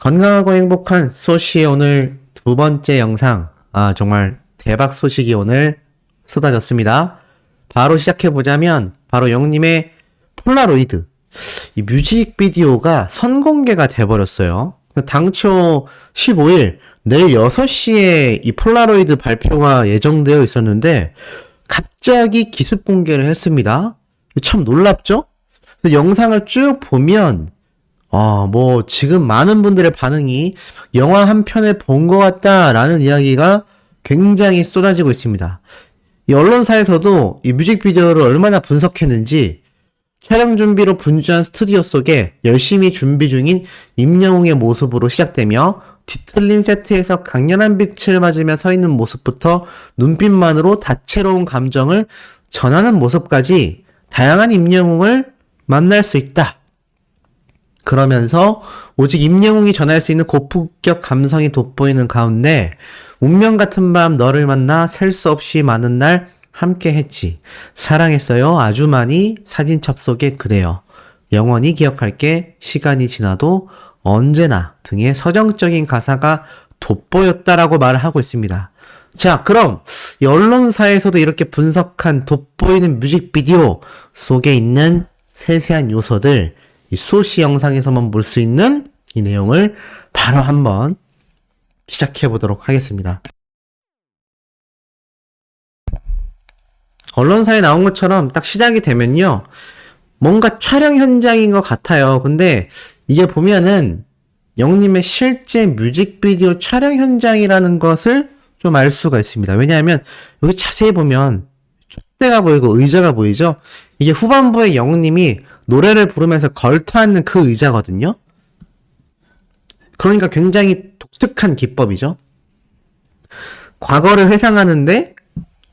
건강하고 행복한 소시의 오늘 두 번째 영상. 정말 대박 소식이 오늘 쏟아졌습니다. 바로 시작해보자면, 바로 영님의 폴라로이드. 이 뮤직비디오가 선공개가 돼버렸어요. 당초 15일, 내일 6시에 이 폴라로이드 발표가 예정되어 있었는데, 갑자기 기습 공개를 했습니다. 참 놀랍죠? 영상을 쭉 보면, 지금 많은 분들의 반응이 영화 한 편을 본 것 같다라는 이야기가 굉장히 쏟아지고 있습니다. 이 언론사에서도 이 뮤직비디오를 얼마나 분석했는지 촬영 준비로 분주한 스튜디오 속에 열심히 준비 중인 임영웅의 모습으로 시작되며 뒤틀린 세트에서 강렬한 빛을 맞으며 서 있는 모습부터 눈빛만으로 다채로운 감정을 전하는 모습까지 다양한 임영웅을 만날 수 있다. 그러면서 오직 임영웅이 전할 수 있는 고품격 감성이 돋보이는 가운데 운명 같은 밤 너를 만나 셀 수 없이 많은 날 함께 했지. 사랑했어요. 아주 많이 사진첩 속에 그대여. 영원히 기억할게. 시간이 지나도 언제나 등의 서정적인 가사가 돋보였다라고 말을 하고 있습니다. 자, 그럼 이 언론사에서도 이렇게 분석한 돋보이는 뮤직비디오 속에 있는 세세한 요소들, 이 소시 영상에서만 볼 수 있는 이 내용을 바로 한번 시작해 보도록 하겠습니다. 언론사에 나온 것처럼 딱 시작이 되면요, 뭔가 촬영 현장인 것 같아요. 근데 이게 보면은 영님의 실제 뮤직비디오 촬영 현장이라는 것을 좀 알 수가 있습니다. 왜냐하면 여기 자세히 보면 촛대가 보이고 의자가 보이죠? 이게 후반부에 영님이 노래를 부르면서 걸터앉는 그 의자거든요. 그러니까 굉장히 독특한 기법이죠. 과거를 회상하는데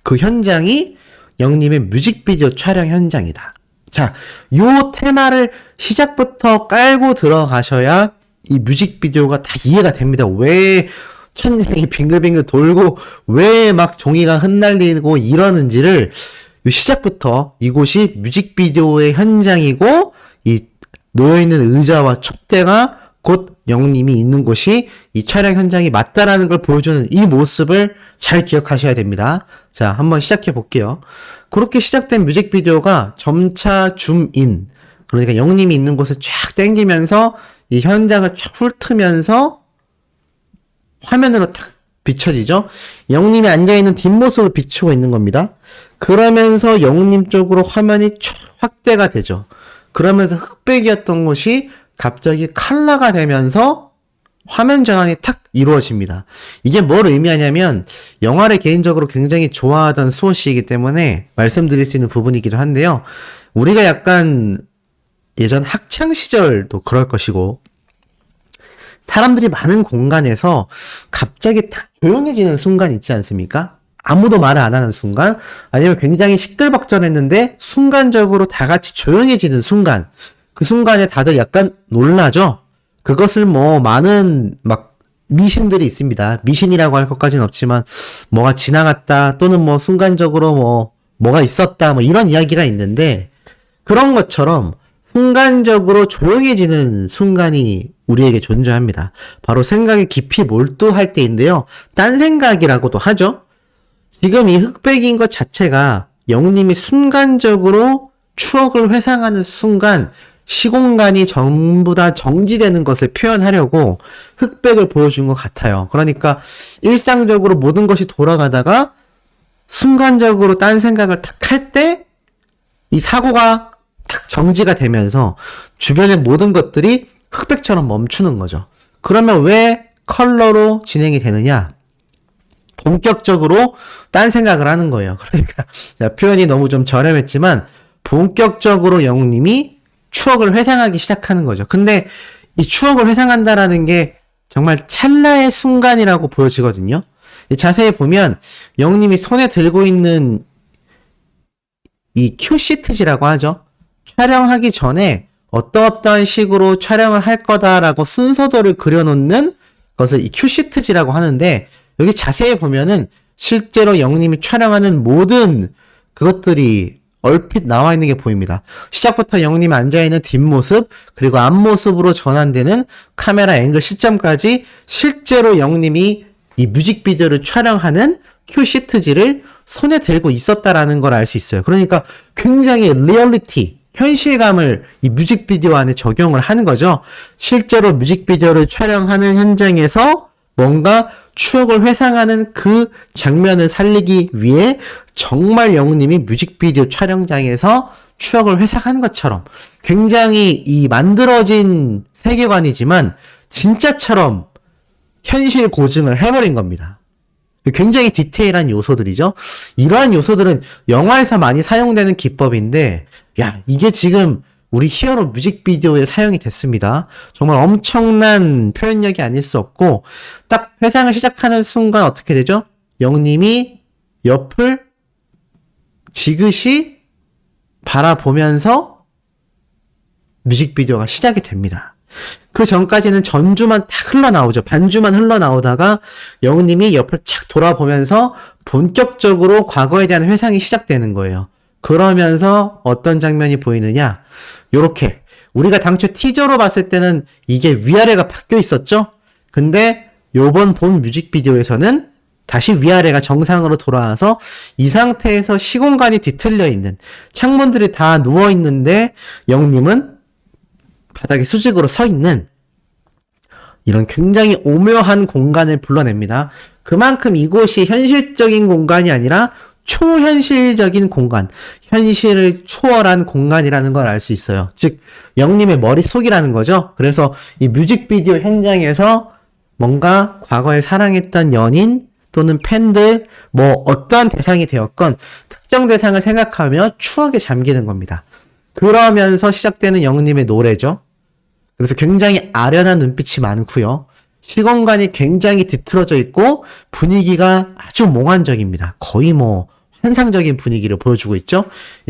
그 현장이 영님의 뮤직비디오 촬영 현장이다. 자, 요 테마를 시작부터 깔고 들어가셔야 이 뮤직비디오가 다 이해가 됩니다. 왜 천장이 빙글빙글 돌고 왜 막 종이가 흩날리고 이러는지를 시작부터 이곳이 뮤직비디오의 현장이고 이 놓여있는 의자와 촛대가 곧 영님이 있는 곳이 이 촬영 현장이 맞다라는 걸 보여주는 이 모습을 잘 기억하셔야 됩니다. 자, 한번 시작해 볼게요. 그렇게 시작된 뮤직비디오가 점차 줌인, 그러니까 영님이 있는 곳을 쫙 당기면서 이 현장을 쫙 훑으면서 화면으로 탁 비춰지죠? 영님이 앉아있는 뒷모습을 비추고 있는 겁니다. 그러면서 영님 쪽으로 화면이 쫙 확대가 되죠. 그러면서 흑백이었던 곳이 갑자기 컬러가 되면서 화면 전환이 탁 이루어집니다. 이게 뭘 의미하냐면 영화를 개인적으로 굉장히 좋아하던 수호씨이기 때문에 말씀드릴 수 있는 부분이기도 한데요. 우리가 약간 예전 학창시절도 그럴 것이고 사람들이 많은 공간에서 갑자기 딱 조용해지는 순간 있지 않습니까? 아무도 말을 안 하는 순간, 아니면 굉장히 시끌벅적했는데 순간적으로 다 같이 조용해지는 순간, 그 순간에 다들 약간 놀라죠? 그것을 많은 미신들이 있습니다. 미신이라고 할 것까지는 없지만 뭐가 지나갔다 또는 순간적으로 뭐가 있었다 이런 이야기가 있는데, 그런 것처럼 순간적으로 조용해지는 순간이 우리에게 존재합니다. 바로 생각에 깊이 몰두할 때인데요. 딴 생각이라고도 하죠. 지금 이 흑백인 것 자체가 영님이 순간적으로 추억을 회상하는 순간 시공간이 전부 다 정지되는 것을 표현하려고 흑백을 보여준 것 같아요. 그러니까 일상적으로 모든 것이 돌아가다가 순간적으로 딴 생각을 탁 할 때 이 사고가 탁 정지가 되면서 주변의 모든 것들이 흑백처럼 멈추는 거죠. 그러면 왜 컬러로 진행이 되느냐? 본격적으로 딴 생각을 하는 거예요. 그러니까 표현이 너무 좀 저렴했지만 본격적으로 영님이 추억을 회상하기 시작하는 거죠. 근데 이 추억을 회상한다라는 게 정말 찰나의 순간이라고 보여지거든요. 자세히 보면 영님이 손에 들고 있는 이 큐시트지라고 하죠. 촬영하기 전에 어떠어떠한 식으로 촬영을 할 거다라고 순서도를 그려놓는 것을 이 큐시트지라고 하는데, 여기 자세히 보면은 실제로 영님이 촬영하는 모든 그것들이 얼핏 나와 있는 게 보입니다. 시작부터 영님이 앉아있는 뒷모습, 그리고 앞모습으로 전환되는 카메라 앵글 시점까지 실제로 영님이 이 뮤직비디오를 촬영하는 큐 시트지를 손에 들고 있었다라는 걸 알 수 있어요. 그러니까 굉장히 리얼리티, 현실감을 이 뮤직비디오 안에 적용을 하는 거죠. 실제로 뮤직비디오를 촬영하는 현장에서 뭔가 추억을 회상하는 그 장면을 살리기 위해 정말 영웅님이 뮤직비디오 촬영장에서 추억을 회상한 것처럼 굉장히 이 만들어진 세계관이지만 진짜처럼 현실 고증을 해버린 겁니다. 굉장히 디테일한 요소들이죠. 이러한 요소들은 영화에서 많이 사용되는 기법인데, 야, 이게 지금 우리 히어로 뮤직비디오에 사용이 됐습니다. 정말 엄청난 표현력이 아닐 수 없고, 딱 회상을 시작하는 순간 어떻게 되죠? 영님이 옆을 지그시 바라보면서 뮤직비디오가 시작이 됩니다. 그 전까지는 전주만 딱 흘러나오죠. 반주만 흘러나오다가 영님이 옆을 착 돌아보면서 본격적으로 과거에 대한 회상이 시작되는 거예요. 그러면서 어떤 장면이 보이느냐? 요렇게 우리가 당초 티저로 봤을 때는 이게 위아래가 바뀌어 있었죠? 근데 요번 본 뮤직비디오에서는 다시 위아래가 정상으로 돌아와서 이 상태에서 시공간이 뒤틀려 있는, 창문들이 다 누워 있는데 영님은 바닥에 수직으로 서 있는 이런 굉장히 오묘한 공간을 불러냅니다. 그만큼 이곳이 현실적인 공간이 아니라 초현실적인 공간, 현실을 초월한 공간이라는 걸 알 수 있어요. 즉 영님의 머릿속이라는 거죠. 그래서 이 뮤직비디오 현장에서 뭔가 과거에 사랑했던 연인 또는 팬들, 뭐 어떠한 대상이 되었건 특정 대상을 생각하며 추억에 잠기는 겁니다. 그러면서 시작되는 영님의 노래죠. 그래서 굉장히 아련한 눈빛이 많고요. 시공간이 굉장히 뒤틀어져 있고 분위기가 아주 몽환적입니다. 거의 뭐 환상적인 분위기를 보여주고 있죠.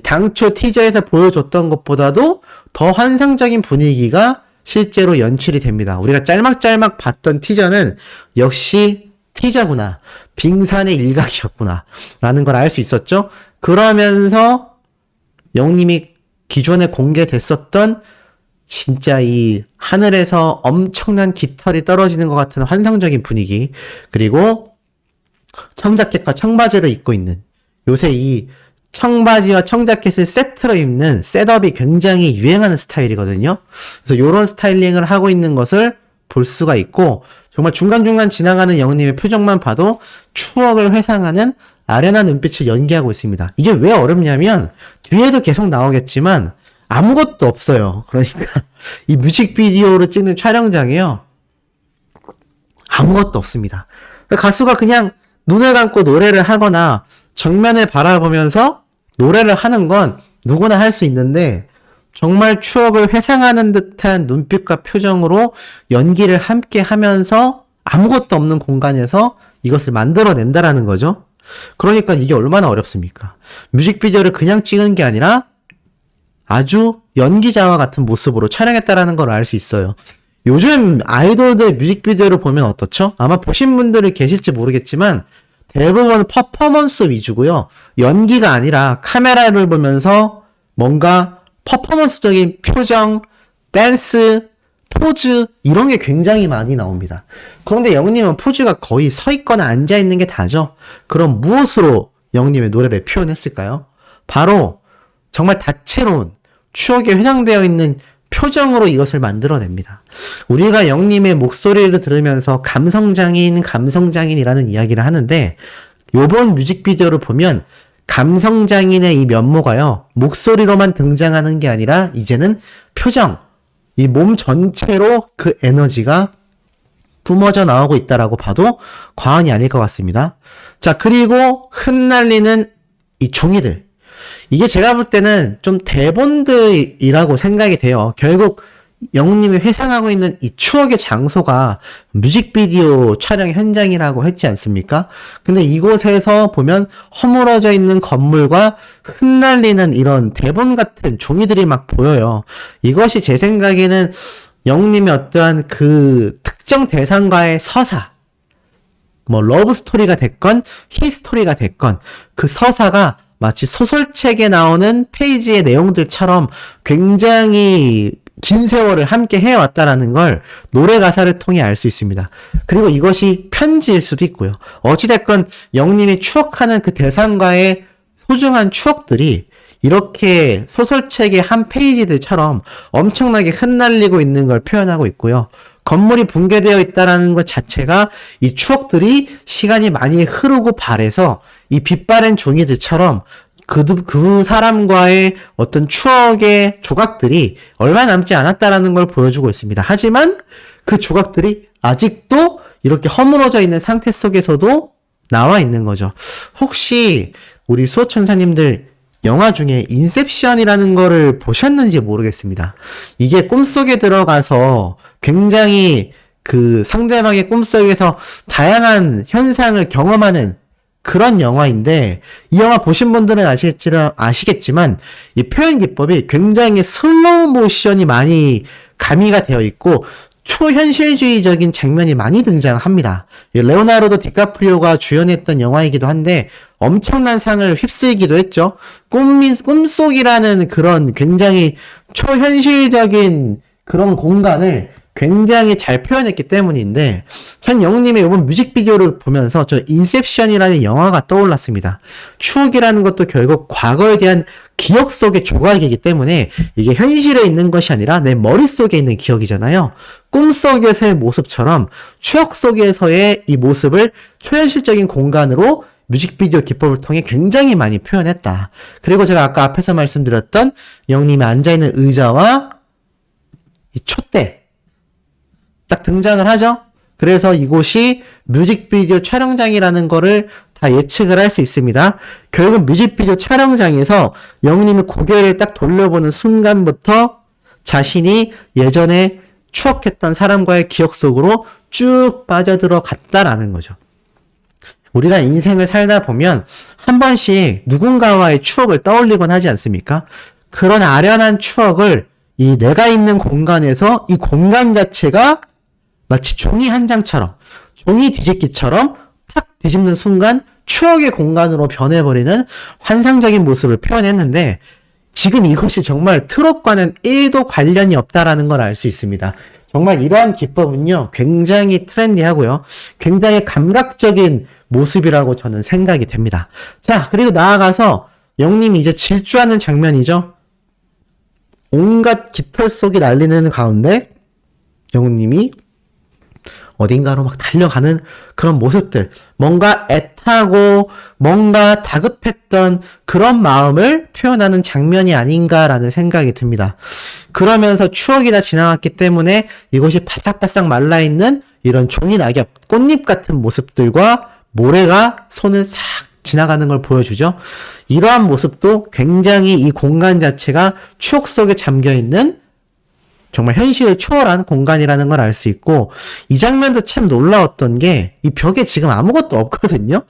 당초 티저에서 보여줬던 것보다도 더 환상적인 분위기가 실제로 연출이 됩니다. 우리가 짤막짤막 봤던 티저는 역시 티저구나, 빙산의 일각이었구나 라는 걸 알 수 있었죠. 그러면서 영님이 기존에 공개됐었던 진짜 이 하늘에서 엄청난 깃털이 떨어지는 것 같은 환상적인 분위기, 그리고 청자켓과 청바지를 입고 있는, 요새 이 청바지와 청자켓을 세트로 입는 셋업이 굉장히 유행하는 스타일이거든요. 그래서 이런 스타일링을 하고 있는 것을 볼 수가 있고, 정말 중간중간 지나가는 영웅님의 표정만 봐도 추억을 회상하는 아련한 눈빛을 연기하고 있습니다. 이게 왜 어렵냐면 뒤에도 계속 나오겠지만 아무것도 없어요. 그러니까 이 뮤직비디오를 찍는 촬영장에요, 아무것도 없습니다. 가수가 그냥 눈을 감고 노래를 하거나 정면을 바라보면서 노래를 하는 건 누구나 할 수 있는데, 정말 추억을 회상하는 듯한 눈빛과 표정으로 연기를 함께 하면서 아무것도 없는 공간에서 이것을 만들어낸다라는 거죠. 그러니까 이게 얼마나 어렵습니까? 뮤직비디오를 그냥 찍은 게 아니라 아주 연기자와 같은 모습으로 촬영했다라는 걸 알 수 있어요. 요즘 아이돌들 뮤직비디오를 보면 어떻죠? 아마 보신 분들이 계실지 모르겠지만 대부분 퍼포먼스 위주고요. 연기가 아니라 카메라를 보면서 뭔가 퍼포먼스적인 표정, 댄스, 포즈 이런 게 굉장히 많이 나옵니다. 그런데 영님은 포즈가 거의 서 있거나 앉아 있는 게 다죠. 그럼 무엇으로 영님의 노래를 표현했을까요? 바로 정말 다채로운 추억에 회상되어 있는 표정으로 이것을 만들어냅니다. 우리가 영님의 목소리를 들으면서 감성장인이라는 이야기를 하는데, 요번 뮤직비디오를 보면 감성장인의 이 면모가요, 목소리로만 등장하는 게 아니라 이제는 표정, 이 몸 전체로 그 에너지가 뿜어져 나오고 있다라고 봐도 과언이 아닐 것 같습니다. 자, 그리고 흩날리는 이 종이들. 이게 제가 볼 때는 좀 대본들이라고 생각이 돼요. 결국 영웅님이 회상하고 있는 이 추억의 장소가 뮤직비디오 촬영 현장이라고 했지 않습니까? 근데 이곳에서 보면 허물어져 있는 건물과 흩날리는 이런 대본 같은 종이들이 막 보여요. 이것이 제 생각에는 영웅님의 어떠한 그 특정 대상과의 서사, 뭐 러브 스토리가 됐건 히스토리가 됐건 그 서사가 마치 소설책에 나오는 페이지의 내용들처럼 굉장히 긴 세월을 함께 해왔다라는 걸 노래 가사를 통해 알 수 있습니다. 그리고 이것이 편지일 수도 있고요. 어찌됐건 영님이 추억하는 그 대상과의 소중한 추억들이 이렇게 소설책의 한 페이지들처럼 엄청나게 흩날리고 있는 걸 표현하고 있고요. 건물이 붕괴되어 있다는 것 자체가 이 추억들이 시간이 많이 흐르고 발해서 이 빛바랜 종이들처럼 그 사람과의 어떤 추억의 조각들이 얼마 남지 않았다라는 걸 보여주고 있습니다. 하지만 그 조각들이 아직도 이렇게 허물어져 있는 상태 속에서도 나와 있는 거죠. 혹시 우리 수호천사님들 영화 중에 인셉션이라는 거를 보셨는지 모르겠습니다. 이게 꿈속에 들어가서 굉장히 그 상대방의 꿈속에서 다양한 현상을 경험하는 그런 영화인데, 이 영화 보신 분들은 아시겠지만 이 표현 기법이 굉장히 슬로우 모션이 많이 가미가 되어 있고 초현실주의적인 장면이 많이 등장합니다. 레오나르도 디카프리오가 주연했던 영화이기도 한데 엄청난 상을 휩쓸기도 했죠. 꿈속이라는 그런 굉장히 초현실적인 그런 공간을 굉장히 잘 표현했기 때문인데, 전 영님의 이번 뮤직비디오를 보면서 저 인셉션이라는 영화가 떠올랐습니다. 추억이라는 것도 결국 과거에 대한 기억 속의 조각이기 때문에 이게 현실에 있는 것이 아니라 내 머릿속에 있는 기억이잖아요. 꿈속에서의 모습처럼 추억 속에서의 이 모습을 초현실적인 공간으로 뮤직비디오 기법을 통해 굉장히 많이 표현했다. 그리고 제가 아까 앞에서 말씀드렸던 영님이 앉아있는 의자와 이 촛대 딱 등장을 하죠. 그래서 이곳이 뮤직비디오 촬영장이라는 거를 다 예측을 할 수 있습니다. 결국 뮤직비디오 촬영장에서 영님이 고개를 딱 돌려보는 순간부터 자신이 예전에 추억했던 사람과의 기억 속으로 쭉 빠져들어갔다라는 거죠. 우리가 인생을 살다 보면 한 번씩 누군가와의 추억을 떠올리곤 하지 않습니까? 그런 아련한 추억을 이 내가 있는 공간에서 이 공간 자체가 마치 종이 한 장처럼, 종이 뒤집기처럼 탁 뒤집는 순간 추억의 공간으로 변해버리는 환상적인 모습을 표현했는데, 지금 이것이 정말 트롯과는 1도 관련이 없다라는 걸 알 수 있습니다. 정말 이러한 기법은요, 굉장히 트렌디하고요, 굉장히 감각적인 모습이라고 저는 생각이 됩니다. 자, 그리고 나아가서 영님이 이제 질주하는 장면이죠. 온갖 깃털 속이 날리는 가운데 영님이 어딘가로 막 달려가는 그런 모습들, 뭔가 애타고 뭔가 다급했던 그런 마음을 표현하는 장면이 아닌가라는 생각이 듭니다. 그러면서 추억이 다 지나갔기 때문에 이곳이 바싹바싹 말라있는 이런 종이 낙엽, 꽃잎 같은 모습들과 모래가 손을 싹 지나가는 걸 보여주죠. 이러한 모습도 굉장히 이 공간 자체가 추억 속에 잠겨있는 정말 현실을 초월한 공간이라는 걸 알 수 있고, 이 장면도 참 놀라웠던 게 이 벽에 지금 아무것도 없거든요.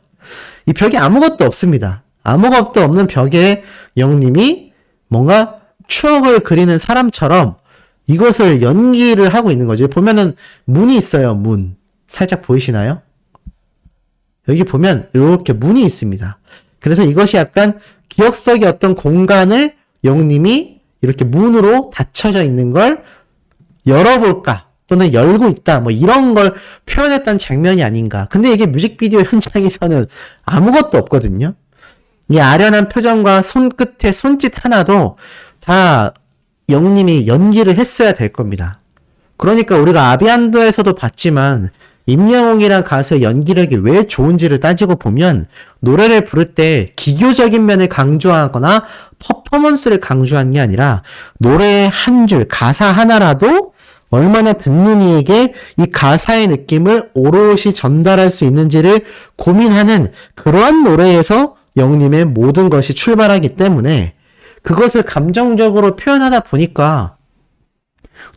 이 벽에 아무것도 없습니다. 아무것도 없는 벽에 영님이 뭔가 추억을 그리는 사람처럼 이것을 연기를 하고 있는 거죠. 보면은 문이 있어요. 문. 살짝 보이시나요? 여기 보면 이렇게 문이 있습니다. 그래서 이것이 약간 기억 속의 어떤 공간을 영님이 이렇게 문으로 닫혀져 있는 걸 열어볼까 또는 열고 있다 뭐 이런 걸 표현했던 장면이 아닌가. 근데 이게 뮤직비디오 현장에서는 아무것도 없거든요. 이 아련한 표정과 손끝에 손짓 하나도 다 영님이 연기를 했어야 될 겁니다. 그러니까 우리가 아비안도에서도 봤지만 임영웅이란 가수의 연기력이 왜 좋은지를 따지고 보면 노래를 부를 때 기교적인 면을 강조하거나 퍼포먼스를 강조한 게 아니라 노래의 한 줄, 가사 하나라도 얼마나 듣는 이에게 이 가사의 느낌을 오롯이 전달할 수 있는지를 고민하는 그러한 노래에서 영님의 모든 것이 출발하기 때문에 그것을 감정적으로 표현하다 보니까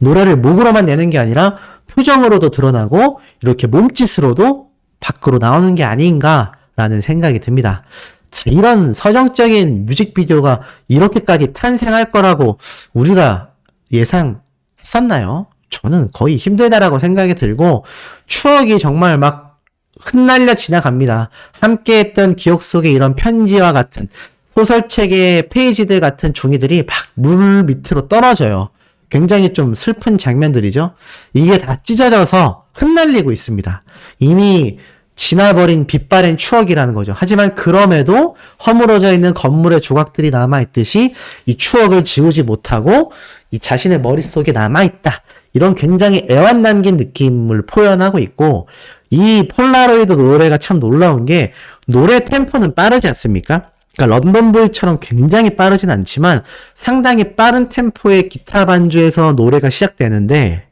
노래를 목으로만 내는 게 아니라 표정으로도 드러나고 이렇게 몸짓으로도 밖으로 나오는 게 아닌가라는 생각이 듭니다. 자, 이런 서정적인 뮤직비디오가 이렇게까지 탄생할 거라고 우리가 예상했었나요? 저는 거의 힘들다라고 생각이 들고 추억이 정말 막 흩날려 지나갑니다. 함께했던 기억 속에 이런 편지와 같은 소설책의 페이지들 같은 종이들이 막 물 밑으로 떨어져요. 굉장히 좀 슬픈 장면들이죠. 이게 다 찢어져서 흩날리고 있습니다. 이미 지나버린 빛바랜 추억이라는 거죠. 하지만 그럼에도 허물어져 있는 건물의 조각들이 남아있듯이 이 추억을 지우지 못하고 이 자신의 머릿속에 남아있다. 이런 굉장히 애환 남긴 느낌을 표현하고 있고, 이 폴라로이드 노래가 참 놀라운 게 노래 템포는 빠르지 않습니까? 그러니까 런던보이처럼 굉장히 빠르진 않지만 상당히 빠른 템포의 기타 반주에서 노래가 시작되는데,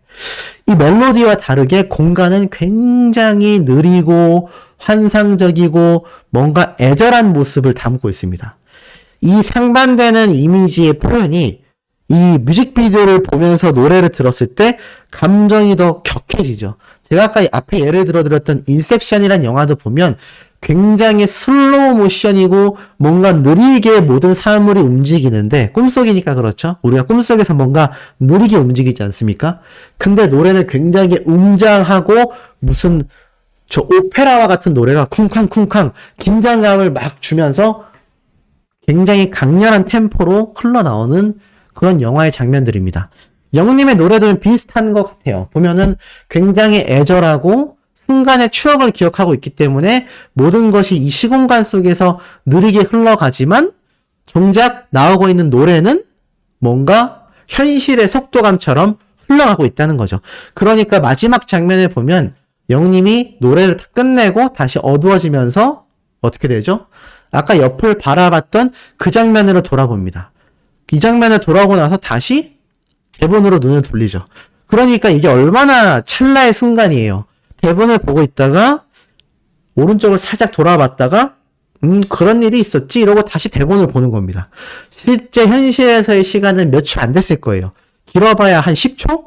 이 멜로디와 다르게 공간은 굉장히 느리고 환상적이고 뭔가 애절한 모습을 담고 있습니다. 이 상반되는 이미지의 표현이 이 뮤직비디오를 보면서 노래를 들었을 때 감정이 더 격해지죠. 제가 아까 앞에 예를 들어드렸던 인셉션이란 영화도 보면 굉장히 슬로우 모션이고 뭔가 느리게 모든 사물이 움직이는데, 꿈속이니까 그렇죠. 우리가 꿈속에서 뭔가 느리게 움직이지 않습니까? 근데 노래는 굉장히 웅장하고 무슨 저 오페라와 같은 노래가 쿵쾅쿵쾅 긴장감을 막 주면서 굉장히 강렬한 템포로 흘러나오는 그런 영화의 장면들입니다. 영님의 노래도 비슷한 것 같아요. 보면은 굉장히 애절하고 순간의 추억을 기억하고 있기 때문에 모든 것이 이 시공간 속에서 느리게 흘러가지만 정작 나오고 있는 노래는 뭔가 현실의 속도감처럼 흘러가고 있다는 거죠. 그러니까 마지막 장면을 보면 영님이 노래를 다 끝내고 다시 어두워지면서 어떻게 되죠? 아까 옆을 바라봤던 그 장면으로 돌아봅니다. 이 장면을 돌아오고 나서 다시 대본으로 눈을 돌리죠. 그러니까 이게 얼마나 찰나의 순간이에요. 대본을 보고 있다가 오른쪽을 살짝 돌아봤다가 그런 일이 있었지 이러고 다시 대본을 보는 겁니다. 실제 현실에서의 시간은 몇 초 안 됐을 거예요. 길어봐야 한 10초?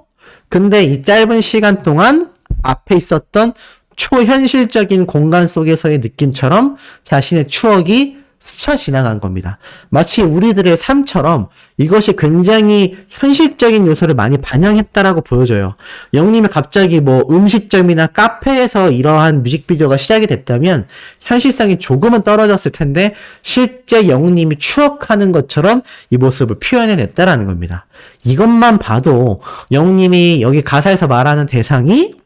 근데 이 짧은 시간 동안 앞에 있었던 초현실적인 공간 속에서의 느낌처럼 자신의 추억이 스쳐 지나간 겁니다. 마치 우리들의 삶처럼 이것이 굉장히 현실적인 요소를 많이 반영했다라고 보여져요. 영님이 갑자기 뭐 음식점이나 카페에서 이러한 뮤직비디오가 시작이 됐다면 현실성이 조금은 떨어졌을 텐데 실제 영님이 추억하는 것처럼 이 모습을 표현해냈다라는 겁니다. 이것만 봐도 영님이 여기 가사에서 말하는 대상이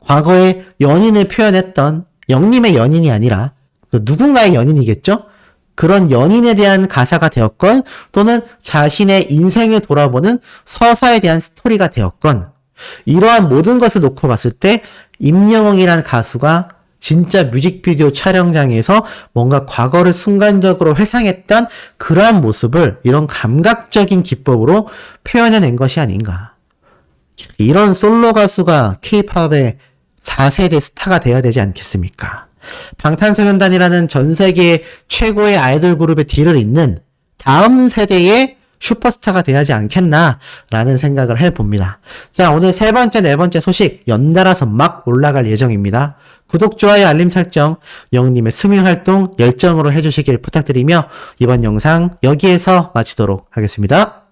과거의 연인을 표현했던 영님의 연인이 아니라 누군가의 연인이겠죠? 그런 연인에 대한 가사가 되었건 또는 자신의 인생을 돌아보는 서사에 대한 스토리가 되었건 이러한 모든 것을 놓고 봤을 때 임영웅이라는 가수가 진짜 뮤직비디오 촬영장에서 뭔가 과거를 순간적으로 회상했던 그러한 모습을 이런 감각적인 기법으로 표현해낸 것이 아닌가. 이런 솔로 가수가 K-팝의 4세대 스타가 되어야 되지 않겠습니까? 방탄소년단이라는 전 세계 최고의 아이돌 그룹의 뒤를 잇는 다음 세대의 슈퍼스타가 되어야지 않겠나라는 생각을 해봅니다. 자, 오늘 세 번째, 네 번째 소식 연달아서 막 올라갈 예정입니다. 구독, 좋아요, 알림 설정, 영님의 스밍 활동 열정으로 해주시길 부탁드리며 이번 영상 여기에서 마치도록 하겠습니다.